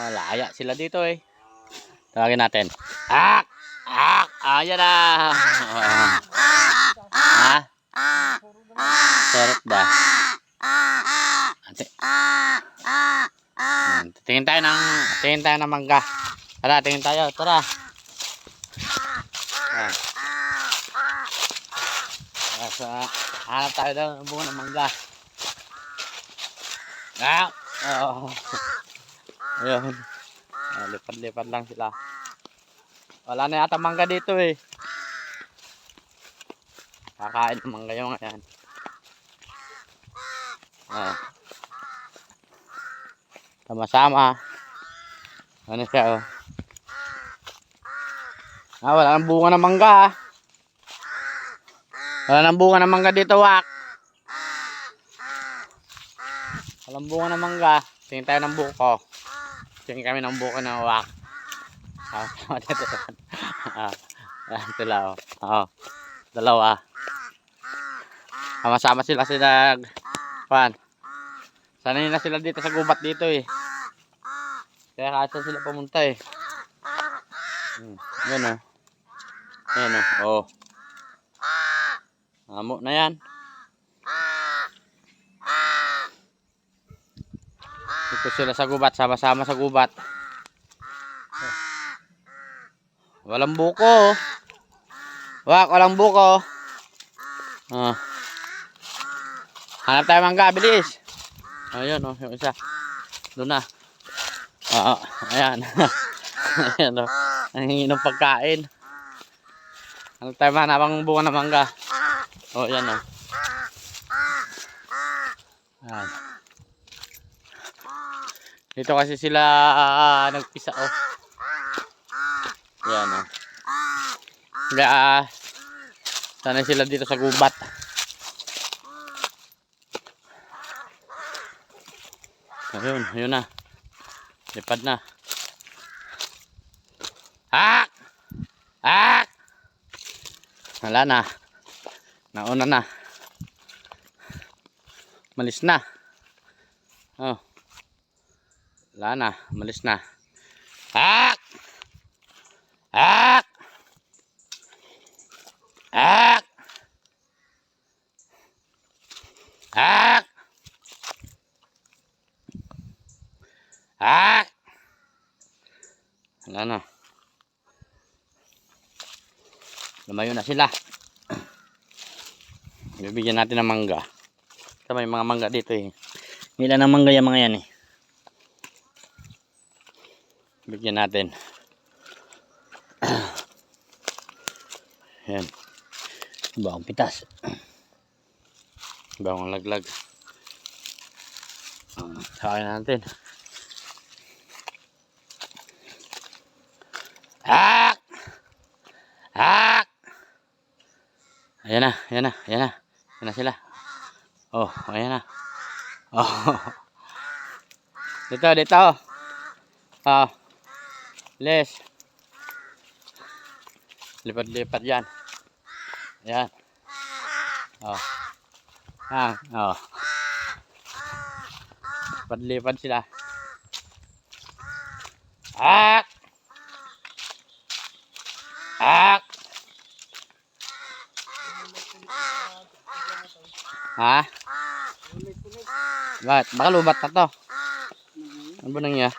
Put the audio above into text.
Laya sila dito eh. Tawagin natin. Ak! Ak! Ayan na! Ha? Sarap ba? Tingin tayo ng mangga. Tara, tingin tayo. Tara. Hanap tayo daw ng bunga ng mangga. Ayun. Lipad-lipad lang sila. Wala na yata mangga dito eh. Kakain ng mangga yung ayan. Sama-sama. Ano siya oh. Wala nang bunga ng mangga ah. Wala nang bunga ng mangga dito, wak. Walang bunga ng mangga. Tingin tayo ng buko. Tingin kami ng buko ng wak. Dalawa. Dalawa. Sama-sama sila pan. Sanay na sila dito sa gubat dito eh. Kaya kahit sila pumunta eh. Yan oh. Yan oh. Amo na yan. Dito sila sa gubat, sama-sama sa gubat. Walang buko. Wak, walang buko. Hanap tayo mangga, bilis. Ayun oh, yung isa. Doon na. Ayan. Ayan oh. Nangingi ng pagkain. Hanap tayo hanapang bunga ng mangga. Oh, yan oh. Ayan. Dito kasi sila nagpisa oh. Yan oh. Kaya sanay sila dito sa gubat. Ayun, ayun na. Lipad na. Ak! Ak! Wala na. Nauna na. Malis na. Oh. Wala na, malis na. Ak! Ak! Ak! Ak! Ak! Wala na. Lumayo na sila. Bibigyan natin ng mangga. Ito may mga mangga dito eh. Nila ng mangga yung mga yan eh. Bigyan natin. Yan. Bawang pitas. Bawang laglag. Sakain natin. Ak! Ak! Ayan na, ayan na, ayan na. Ayan na sila. Oh, ayan na. Oh. Dito, dito. Oh. Les. Lipat-lipat yan. Ayan. Oh. Oh. Lipat-lipat sila. Ak! Ak! Ha? Bakit? Baka lubat na to. Ano ba nangyari?